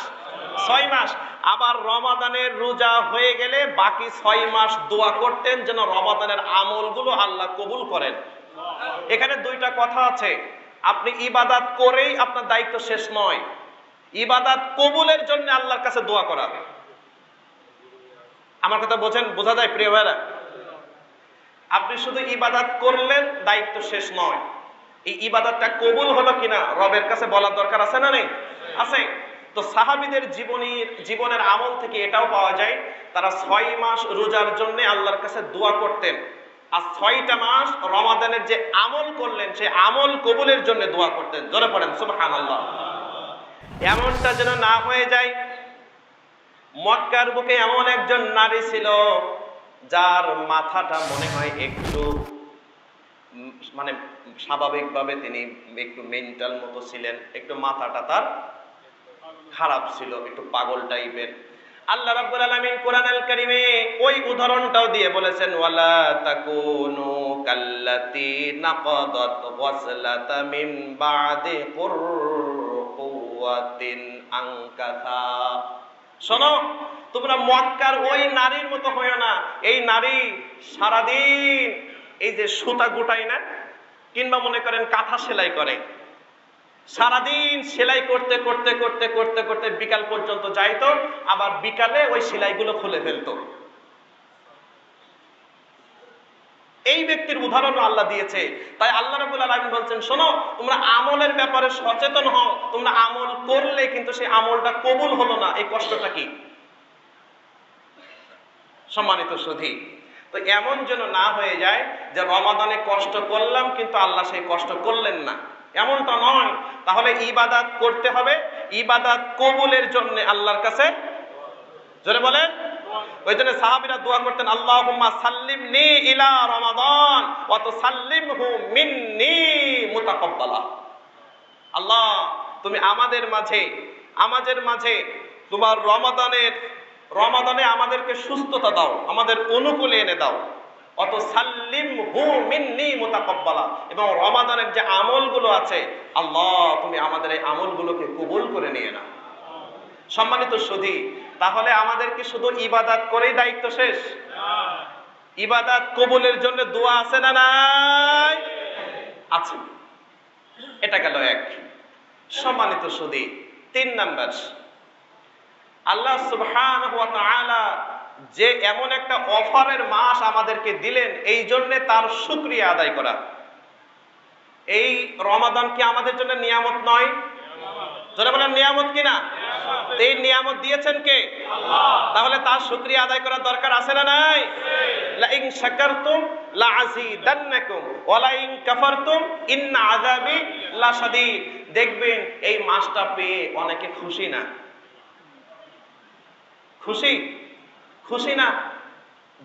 Speaker 1: 6 মাস। আবার রমাদানের রোজা হয়ে গেলে বাকি 6 মাস দোয়া করতেন যেন রমাদানের আমলগুলো আল্লাহ কবুল করেন। এখানে দুইটা কথা আছে। আপনি ইবাদত করেই আপনার দায়িত্ব শেষ নয়, ইবাদত কবুলের জন্য আল্লাহর কাছে দোয়া করা। আমার কথা বোঝা যায় প্রিয় ভাইরা? আপনি শুধু ইবাদত করলেন, দায়িত্ব শেষ নয়। এই ইবাদতটা কবুল হলো কিনা রবের কাছে বলার দরকার আছে না নেই? আছে। তো সাহাবীদের জীবনের আমল থেকে এটাও পাওয়া যায়, তারা 6 মাস রোজার জন্য আল্লাহর কাছে দোয়া করতেন, আর 6টা মাস রমাদানের যে আমল করলেন সেই আমল কবুলের জন্য দোয়া করতেন। জোরে পড়েন সুবহানাল্লাহ। এমনটা যেন না হয়ে যায়, মক্কার বুকে এমন একজন নারী ছিল যার মাথাটা মনে হয় একটু মানে স্বাভাবিকভাবে তিনি একটু মেন্টাল মতো ছিলেন, একটু মাথাটা তার খারাপ ছিল, একটু পাগল টাইপের। আল্লাহ রাব্বুল আলামিন কোরআনুল কারীমে ওই উদাহরণটাও দিয়ে বলেছেন, ওয়ালা তাকুনু কাল্লাতী নাকাদাত ওয়াসলাতা মিন বাদি কুওয়াতিন আনকাসা। শোনো, তোমরা মক্কার ওই নারীর মতো হয়ো না। এই নারী সারাদিন এই যে সুতা গুটাই না, কিংবা মনে করেন কাঁথা সেলাই করে, সারাদিন সেলাই করতে করতে করতে করতে করতে বিকাল পর্যন্ত যাইতো, আবার বিকালে ওই সেলাইগুলো খুলে ফেলতো। এই ব্যক্তির উদাহরণ আল্লাহ দিয়েছে। তাই আল্লাহ রাব্বুল আলামিন বলছেন, শোনো, তোমরা আমলের ব্যাপারে সচেতন হও। তোমরা আমল করলে কিন্তু সেই আমলটা কবুল হলো না, এই কষ্টটা কি? সম্মানিত সুধী, তো এমন যেন না হয়ে যায় যে রমাদানে কষ্ট করলাম কিন্তু আল্লাহ সেই কষ্ট করলেন না, এমনটা নয়। তাহলে ইবাদত করতে হবে, ইবাদত কবুলের জন্য আল্লাহর কাছে জোরে বলেন। ওই জন্য সাহাবীরা দোয়া করতেন, আল্লাহুম্মা সাল্লিমনি ইলা রমাদান ওয়া তুসাল্লিমহু মিন্নি মুতাকাব্বালা। আল্লাহ, তুমি আমাদের মাঝে তোমার রমাদানে আমাদেরকে সুস্থতা দাও, আমাদের অনুকূলে এনে দাও। অত সাল্লিমহু মিন্নি মুতাকাব্বালা, এবং রমাদানের যে আমলগুলো আছে আল্লাহ তুমি আমাদের এই আমলগুলোকে কবুল করে নিয়ে নাও। সম্মানিত সুধী, তাহলে আমাদের কি শুধু ইবাদত করেই দায়িত্ব শেষ? ইবাদত কবুলের জন্য দোয়া আছে না নাই? আছে। এটা গেল এক। সম্মানিত সুধী, 3 নাম্বার, আল্লাহ সুবহানাহু ওয়া তাআলা যে এমন একটা অফারের মাস আমাদেরকে দিলেন, এই জন্য তার শুকরিয়া আদায় করা। এই রমাদান কি আমাদের জন্য নিয়ামত নয়? যারা বলেন নিয়ামত কিনা? এই নিয়ামত দিয়েছেন কে? আল্লাহ। তাহলে তার শুকরিয়া আদায় করার দরকার আছে না নাই? লা ইন শাকারতুম লা আযীদান্নাকুম ওয়া লা ইন কাফারতুম ইন্না আযাবি লাশাদীদ। দেখবেন এই মাসটা পেয়ে অনেকে খুশি না? খুশি না?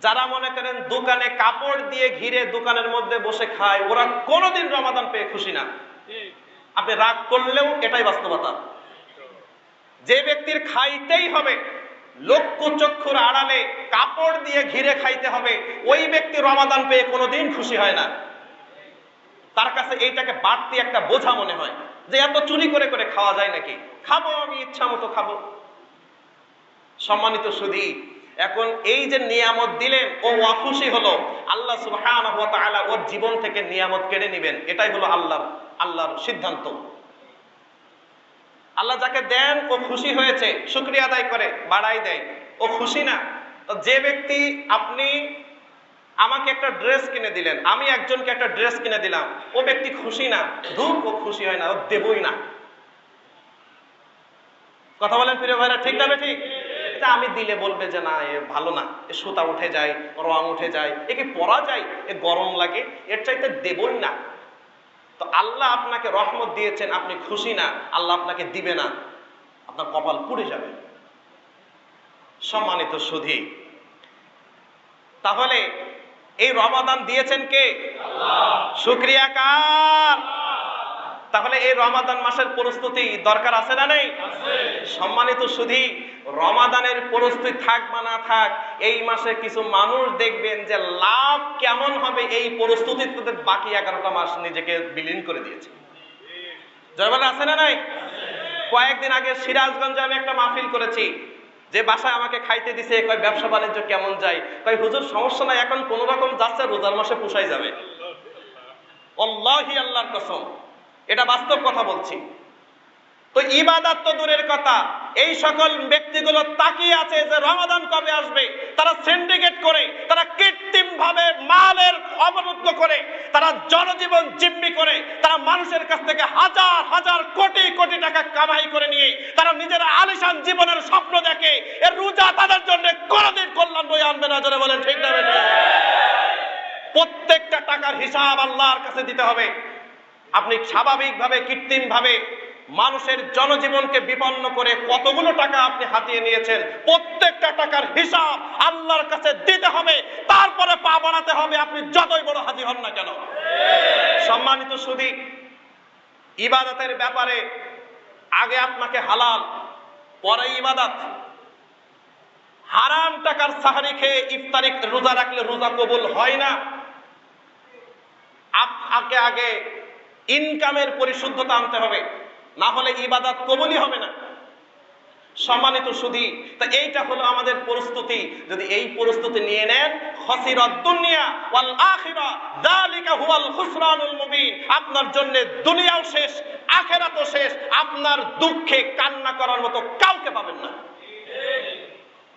Speaker 1: যারা মনে করেন দোকানে কাপড় দিয়ে ঘিরে দোকানের মধ্যে বসে খায়, ওরা কোনোদিন রমাদান পেয়ে খুশি না। আপনি রাগ করলেও এটাই বাস্তবতা। যে ব্যক্তির খাইতেই হবে, লক্ষ্য চক্ষুর আড়ালে কাপড় দিয়ে ঘিরে খাইতে হবে, ওই ব্যক্তি রমাদান পেয়ে কোনোদিন খুশি হয় না। তার কাছে এইটাকে বাড়তি একটা বোঝা মনে হয়, যে এত চুরি করে করে খাওয়া যায় নাকি, খাবো আমি ইচ্ছা মতো খাবো। সম্মানিত সুধী, এখন এই যে নিয়ামত দিলেন, ও অখুশি হলো, আল্লাহ সুবহানাহু ওয়া তাআলা ওর জীবন থেকে নিয়ামত কেড়ে নেবেন, এটাই হলো আল্লাহর সিদ্ধান্ত। আল্লাহ যাকে দেন ও খুশি হয়েছে, শুকরিয়া আদায় করে, বাড়াই দেয়, ও খুশি না। তো যে ব্যক্তি, আপনি আমাকে একটা ড্রেস কিনে দিলেন, আমি একজনকে একটা ড্রেস কিনে দিলাম, ও ব্যক্তি খুশি না, ধূপ, ও খুশি হয় না, ও দেবই না। কথা বলেন প্রিয় ভাইরা, ঠিক না ঠিক? এটা আমি দিলে বলবে যে না, এ ভালো না, এ সুতা উঠে যায়, রং উঠে যায়, একে পরা যায়, এ গরম লাগে, এর চাইতে দেবই না। তো আল্লাহ আপনাকে রহমত দিয়েছেন, আপনি খুশি না, আল্লাহ আপনাকে দিবে না, আপনার কপাল পুড়ে যাবে। সম্মানিত সুধী, তাহলে এই রমাদান দিয়েছেন কে? আল্লাহ। শুকরিয়া কার? তাহলে এই রমাদান মাসের প্রস্তুতি দরকার আছে না নেই? সম্মানিত সুধী, রমাদানের প্রস্তুতি থাক বা না থাক, এই মাসে কিছু মানুষ দেখবেন যে লাভ কেমন হবে এই প্রস্তুতিতে বাকি 11টা মাস নিজেকে বিলীন করে দিয়েছে। জয়বালা আছে না নাই? কয়েকদিন আগে সিরাজগঞ্জে আমি একটা মাহফিল করেছি, যে বাসায় আমাকে খাইতে দিছে, কয় ব্যবসা বাণিজ্য কেমন যায়, কয় হুজুর সমস্যা নাই, এখন কোন রকম যাচ্ছে, রোজার মাসে পোষাই যাবে। আল্লাহি, আল্লাহর কসম, এটা বাস্তব কথা বলছি। তো ইবাদত তো দূরের কথা, এই সকল ব্যক্তিগুলো তাকিয়ে আছে যে রমাদান কবে আসবে। তারা সিন্ডিকেট করে, তারা কৃত্রিম ভাবে মালের অবরুদ্ধ করে, তারা জনজীবন জিম্মি করে, তারা মানুষের কাছ থেকে হাজার হাজার কোটি কোটি টাকা কামাই করে নিয়ে তারা নিজেরা আলিশান জীবনের স্বপ্ন দেখে। এর রোজা তাদের জন্য কোনদিন কল্যাণ বয়ে আনবে না। জোরে বলেন ঠিক না বেঠিক? প্রত্যেকটা টাকার হিসাব আল্লাহর কাছে দিতে হবে। আপনি স্বাভাবিকভাবে, কৃত্রিম ভাবে মানুষের জনজীবনকে বিপন্ন করে কতগুলো টাকা আপনি হাতিয়ে নিয়েছেন, প্রত্যেকটা টাকার হিসাব আল্লাহর কাছে দিতে হবে, তারপরে পা বাড়াতে হবে, আপনি যতই বড় হাজি হন না কেন। সম্মানিত সুধী, ইবাদতের ব্যাপারে আগে আপনাকে হালাল, পরে ইবাদত। হারাম টাকার সাহারি খেয়ে ইফতারি রোজা রাখলে রোজা কবুল হয় না। আপনাকে আগে ইনকামের পরিশুদ্ধতা আনতে হবে, না হলে ইবাদত কবুলই হবে না। সম্মানিত সুধী, তা এইটা হলো আমাদের প্রস্তুতি। যদি এই প্রস্তুতি নিয়ে নেন, খাসিরাত দুনিয়া ওয়াল আখিরা, যালিকা হুয়াল খুসরানুল মুবিন। আপনার জন্য দুনিয়াও শেষ, আখিরাতও শেষ, আপনার দুঃখে কান্না করার মতো কাউকে পাবেন না।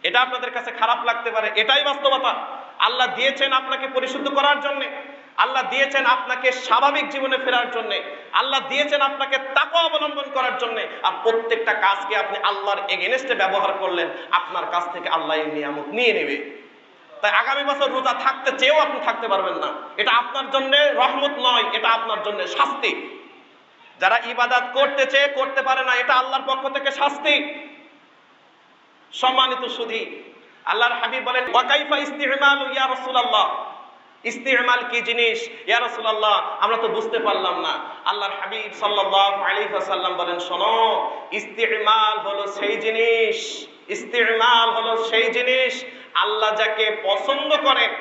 Speaker 1: এটা আপনাদের কাছে খারাপ লাগতে পারে, এটাই বাস্তবতা। আল্লাহ দিয়েছেন আপনাকে পরিশুদ্ধ করার জন্য, আল্লাহ দিয়েছেন আপনাকে স্বাভাবিক জীবনে ফেরার জন্য, আল্লাহ দিয়েছেন আপনাকে তাকওয়া অবলম্বন করার জন্য। আর প্রত্যেকটা কাজকে আপনি আল্লাহর এগেইনস্টে ব্যবহার করলেন, আপনার কাছ থেকে আল্লাহ এই নিয়ামত নিয়ে নেবে। তাই আগামী বছর রোজা থাকতে চেয়েও আপনি থাকতে পারবেন না। এটা আপনার জন্য রহমত নয়, এটা আপনার জন্য শাস্তি। যারা ইবাদত করতে চেয়ে করতে পারে না, এটা আল্লাহর পক্ষ থেকে শাস্তি। সম্মানিত সুধী, আল্লাহর হাবিব বলেন, ওয়া কাইফা ইস্তিমালু ইয়া রাসূলুল্লাহ, ইস্তিমাল কি জিনিস ইয়া রাসূলুল্লাহ, আমরা তো বুঝতে পারলাম না। আল্লাহর হাবিব সাল্লাল্লাহু আলাইহি ওয়াসাল্লাম বলেন, শোনো, ইস্তিমাল হলো সেই জিনিস, ইস্তিমাল হলো সেই জিনিস আল্লাহ যাকে পছন্দ করেন,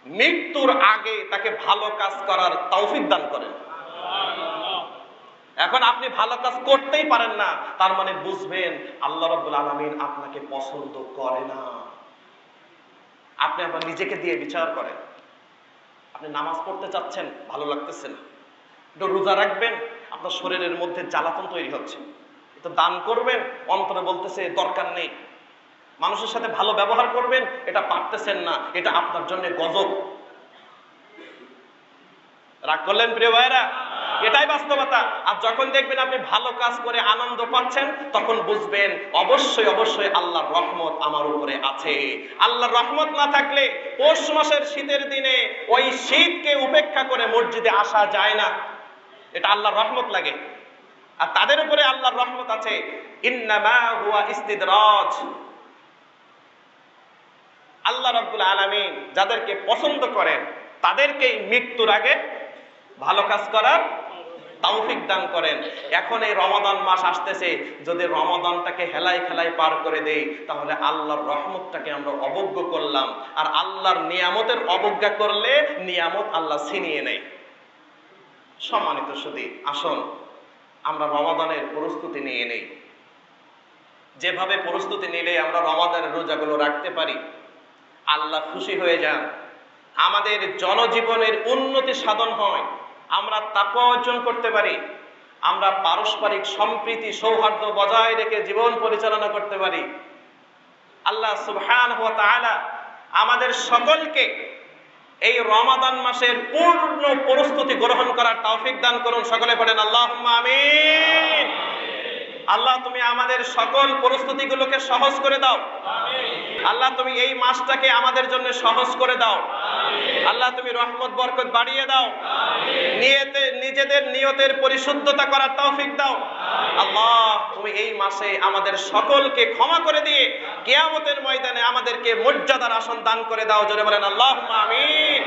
Speaker 1: মৃত্যুর আগে তাকে ভালো কাজ করার তৌফিক দান করেন। এখন আপনি ভালো কাজ করতেই পারেন না, তার মানে বুঝবেন আল্লাহ রাব্বুল আলামিন আপনাকে পছন্দ করে না। আপনি আপনার নিজেকে দিয়ে বিচার করেন। আপনি নামাজ পড়তে চাচ্ছেন, ভালো লাগতেছে না, একটু রোজা রাখবেন, আপনার শরীরের মধ্যে জ্বালাতন তৈরি হচ্ছে। একটু দান করবেন, অন্তরে বলতেছে দরকার নেই। মানুষের সাথে ভালো ব্যবহার করবেন, এটা পারতেছেন না, এটা আপনার জন্য গজব। রাগ করলেন প্রিয় ভাইরা? এটাই বাস্তবতা। আর যখন দেখবেন আপনি ভালো কাজ করে আনন্দ পাচ্ছেন, তখন বুঝবেন অবশ্যই অবশ্যই আল্লাহর রহমত আমার উপরে আছে। আল্লাহর রহমত না থাকলে পৌষ মাসের শীতের দিনে ওই শীতকে উপেক্ষা করে মসজিদে আসা যায় না। এটা আল্লাহর রহমত লাগে। আর তাদের উপরে আল্লাহর রহমত আছে। ইন্নামা হুয়া ইস্তিদরাজ। আল্লাহ রাব্বুল আলামিন যাদেরকে পছন্দ করেন তাদেরকেই মৃত্যুর আগে ভালো কাজ করার তৌফিক দান করেন। এখন এই রমাদান মাস আসতেছে, যদি রমাদানটাকে হেলায় খেলায় পার করে দেই তাহলে আল্লাহর রহমতটাকে আমরা অবজ্ঞা করলাম, আর আল্লাহর নিয়ামতের অবজ্ঞা করলে নিয়ামত আল্লাহ ছিনিয়ে নেয়। সম্মানিত সুধী, আসুন আমরা রমাদানের প্রস্তুতি নিয়ে নেই। যেভাবে প্রস্তুতি নিলে আমরা রমাদানের রোজাগুলো রাখতে পারি, আল্লাহ খুশি হয়ে যান, আমাদের জনজীবনের উন্নতি সাধন হয়, আমরা তাকওয়া অর্জন করতে পারি, আমরা পারস্পরিক সম্প্রীতি সৌহার্দ্য বজায় রেখে জীবন পরিচালনা করতে পারি। আল্লাহ সুবহানাহু ওয়া তাআলা আমাদের সকলকে এই রমাদান মাসের পূর্ণ প্রস্তুতি গ্রহণ করার তৌফিক দান করুন। সকলে পড়েন আল্লাহুম্মা আমিন। আল্লাহ তুমি আমাদের সকল প্রস্তুতিগুলোকে সহজ করে দাও। আল্লাহ তুমি এই মাসটাকে আমাদের জন্য সহজ করে দাও। আল্লাহ তুমি রহমত বরকত বাড়িয়ে দাও। নিজেদের নিয়তের পরিশুদ্ধতা করার তৌফিক দাও। আল্লাহ তুমি এই মাসে আমাদের সকলকে ক্ষমা করে দিয়ে কিয়ামতের ময়দানে আমাদেরকে মর্যাদার আসন দান করে দাও। জোরে বলেন আল্লাহুম্মা আমিন।